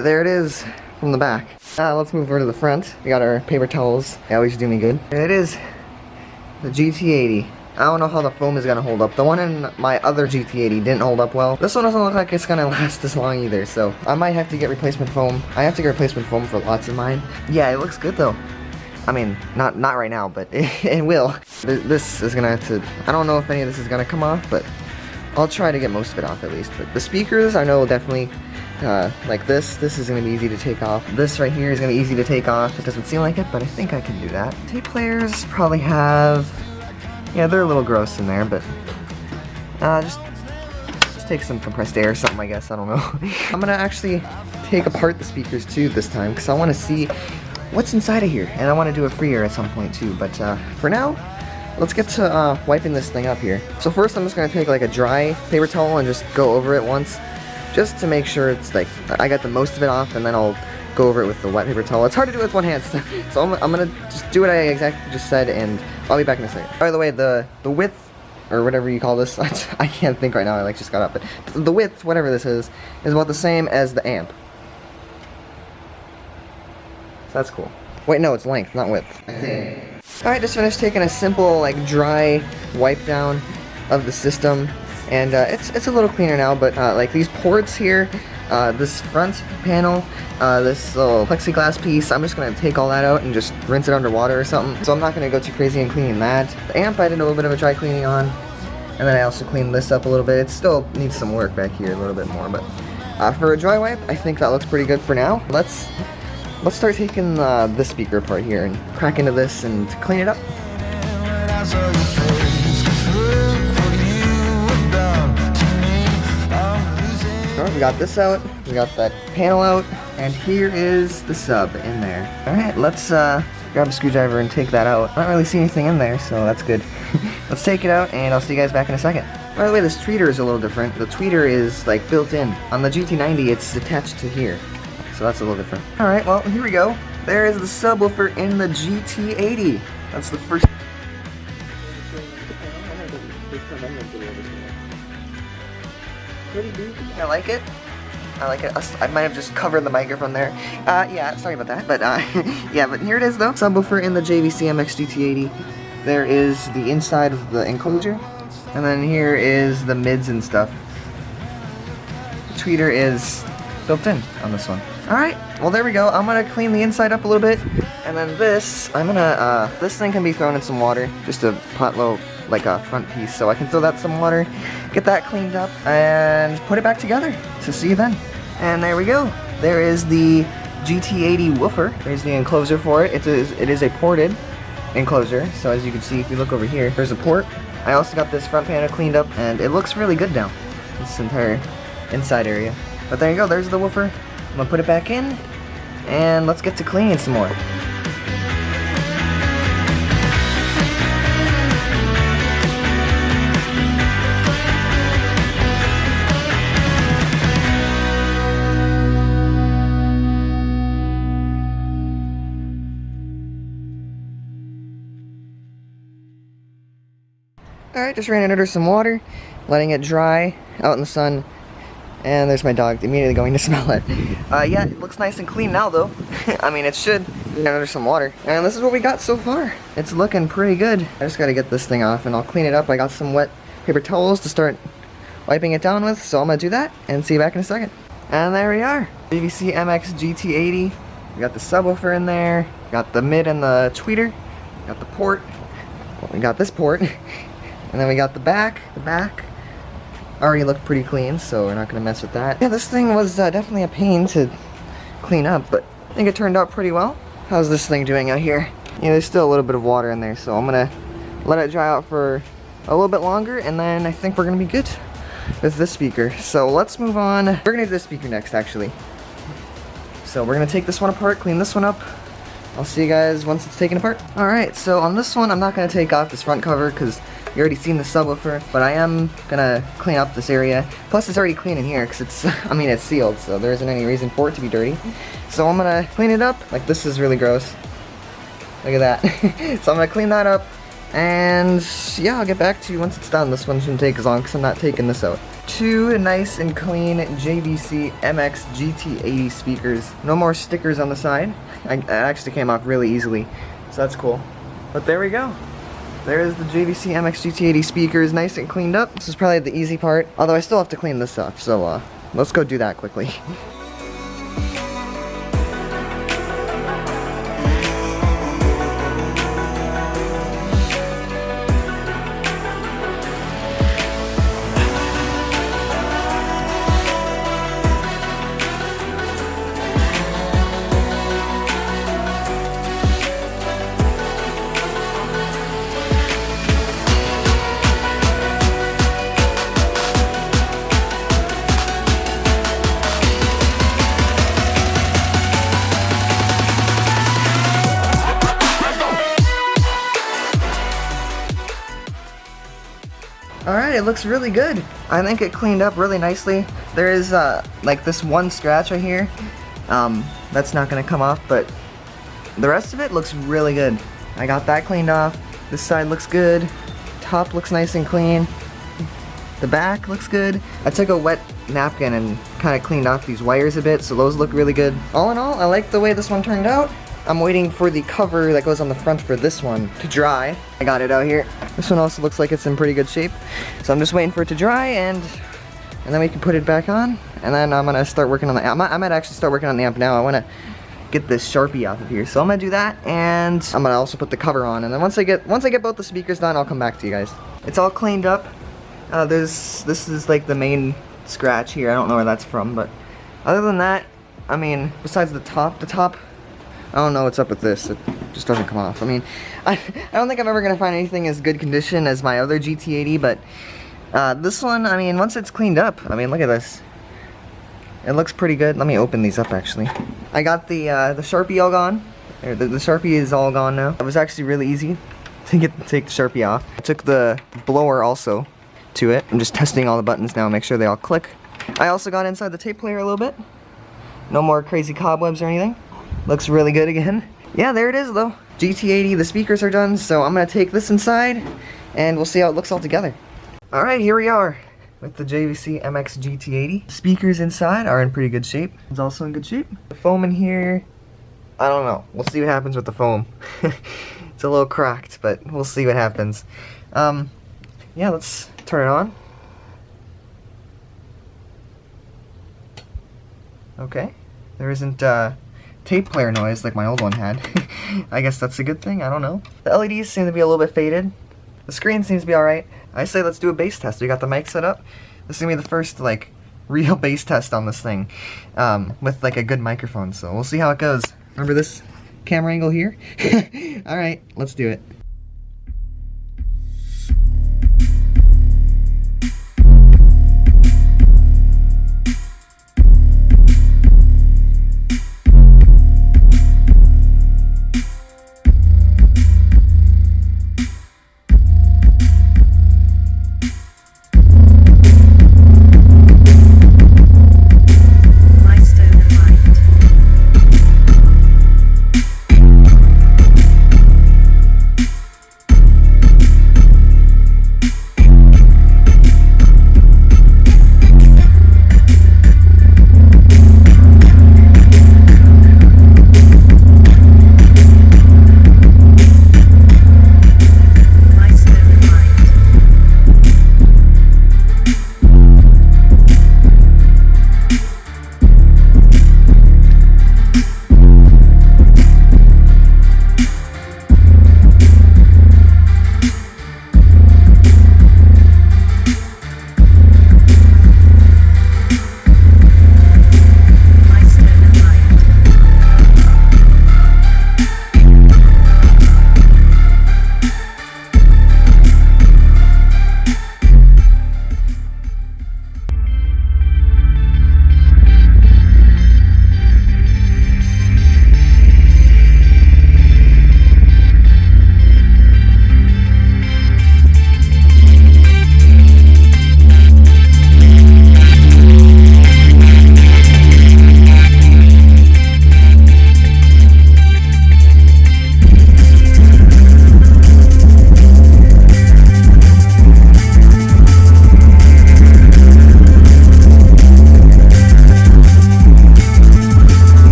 Alright, there it is from the back. Let's move over to the front. We got our paper towels. They always do me good. There it is. The GT80. I don't know how the foam is gonna hold up. The one in my other GT80 didn't hold up well. This one doesn't look like it's gonna last this long either, so I might have to get replacement foam. I have to get replacement foam for lots of mine. Yeah, it looks good though. I mean, not right now, but it will. This is gonna have to, I don't know if any of this is gonna come off, but I'll try to get most of it off at least. But the speakers, I know definitely, like this is gonna be easy to take off. This right here is gonna be easy to take off. It doesn't seem like it, but I think I can do that. Tape players probably have, yeah, they're a little gross in there, but just take some compressed air or something, I guess, I don't know. I'm gonna actually take apart the speakers too this time, because I wanna see what's inside of here, and I wanna do a free air at some point too, but for now, let's get to wiping this thing up here. So first I'm just gonna take like a dry paper towel and just go over it once, just to make sure it's like, I got the most of it off, and then I'll go over it with the wet paper towel. It's hard to do with one hand, so I'm gonna just do what I exactly just said, and I'll be back in a second. By the way, the width, or whatever you call this, I can't think right now, I like just got up, but the width, whatever this is about the same as the amp. So that's cool. Wait, no, it's length, not width, I think. Alright, just finished taking a simple, like, dry wipe down of the system, and it's a little cleaner now, but like these ports here, this front panel, this little plexiglass piece, I'm just gonna take all that out and just rinse it underwater or something. So I'm not gonna go too crazy in cleaning that. The amp I did a little bit of a dry cleaning on, and then I also cleaned this up a little bit. It still needs some work back here a little bit more, but for a dry wipe, I think that looks pretty good for now. Let's start taking this speaker apart here and crack into this and clean it up. Alright, we got this out, we got that panel out, and here is the sub in there. Alright, let's grab a screwdriver and take that out. I don't really see anything in there, so that's good. Let's take it out, and I'll see you guys back in a second. By the way, this tweeter is a little different. The tweeter is like built in. On the GT90, it's attached to here. So that's a little different. Alright, well, here we go. There is the subwoofer in the GT80. That's the first. Pretty beefy. I like it. I like it. I might have just covered the microphone there. Yeah, sorry about that. But, yeah, but here it is, though. Subwoofer in the JVC MX-GT80. There is the inside of the enclosure. And then here is the mids and stuff. The tweeter is built in on this one. Alright, well there we go. I'm gonna clean the inside up a little bit, and then this, I'm gonna, this thing can be thrown in some water, just a potlow, like a front piece, so I can throw that in some water, get that cleaned up, and put it back together. So see you then. And there we go. There is the GT80 woofer. There's the enclosure for it. It is a ported enclosure, so as you can see, if you look over here, there's a port. I also got this front panel cleaned up, and it looks really good now, this entire inside area. But there you go, there's the woofer. I'm gonna put it back in, and let's get to cleaning some more. Alright, just ran it under some water, letting it dry out in the sun. And there's my dog immediately going to smell it. Yeah, it looks nice and clean now though. I mean, it should be under some water. And this is what we got so far. It's looking pretty good. I just gotta get this thing off and I'll clean it up. I got some wet paper towels to start wiping it down with, so I'm gonna do that and see you back in a second. And there we are. JVC MX-GT80. We got the subwoofer in there. Got the mid and the tweeter. Got the port. Well, we got this port. And then we got the back. The back already looked pretty clean, so we're not gonna mess with that. Yeah, this thing was definitely a pain to clean up, but I think it turned out pretty well. How's this thing doing out here? Yeah, there's still a little bit of water in there, so I'm gonna let it dry out for a little bit longer, and then I think we're gonna be good with this speaker. So let's move on. We're gonna do this speaker next, actually. So we're gonna take this one apart, clean this one up. I'll see you guys once it's taken apart. Alright, so on this one, I'm not gonna take off this front cover because you already seen the subwoofer, but I am gonna clean up this area. Plus, it's already clean in here because it's, I mean, it's sealed, so there isn't any reason for it to be dirty. So I'm gonna clean it up. Like, this is really gross. Look at that. So I'm gonna clean that up, And yeah, I'll get back to you once it's done. This one shouldn't take as long because I'm not taking this out. 2 nice and clean JVC MX-GT80 speakers. No more stickers on the side. It actually came off really easily, so that's cool. But there we go. There's the JVC MX-GT80 speakers, nice and cleaned up. This is probably the easy part, although I still have to clean this up, so let's go do that quickly. Alright, it looks really good. I think it cleaned up really nicely. There is like this one scratch right here. That's not gonna come off, but the rest of it looks really good. I got that cleaned off. This side looks good. Top looks nice and clean. The back looks good. I took a wet napkin and kind of cleaned off these wires a bit, so those look really good. All in all, I like the way this one turned out. I'm waiting for the cover that goes on the front for this one to dry. I got it out here. This one also looks like it's in pretty good shape. So I'm just waiting for it to dry and then we can put it back on. And then I'm gonna start working on the amp. I might actually start working on the amp now. I wanna get this Sharpie off of here. So I'm gonna do that and I'm gonna also put the cover on. And then once I get both the speakers done, I'll come back to you guys. It's all cleaned up. This is like the main scratch here. I don't know where that's from, but other than that, I mean, besides the top, I don't know what's up with this. It just doesn't come off. I mean, I don't think I'm ever going to find anything as good condition as my other GT80, but this one, I mean, once it's cleaned up, I mean, look at this. It looks pretty good. Let me open these up, actually. I got the Sharpie all gone. The Sharpie is all gone now. It was actually really easy to take the Sharpie off. I took the blower also to it. I'm just testing all the buttons now, make sure they all click. I also got inside the tape player a little bit. No more crazy cobwebs or anything. Looks really good again. Yeah, there it is though. GT80, the speakers are done, so I'm gonna take this inside and we'll see how it looks all together. Alright, here we are with the JVC MX-GT80. Speakers inside are in pretty good shape. It's also in good shape. The foam in here, I don't know. We'll see what happens with the foam. It's a little cracked, but we'll see what happens. Yeah, let's turn it on. Okay, there isn't tape player noise like my old one had. I guess that's a good thing, I don't know. The LEDs seem to be a little bit faded. The screen seems to be alright. I say let's do a bass test. We got the mic set up. This is gonna be the first like real bass test on this thing with like a good microphone, so we'll see how it goes. Remember this camera angle here? Alright, let's do it.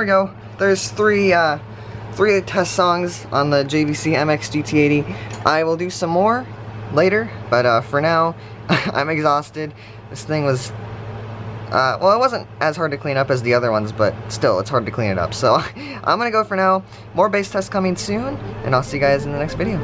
we go. There's three test songs on the JVC MX-GT80. I will do some more later, but for now, I'm exhausted. This thing was, well, it wasn't as hard to clean up as the other ones, but still, it's hard to clean it up. So I'm gonna go for now. More base tests coming soon, and I'll see you guys in the next video.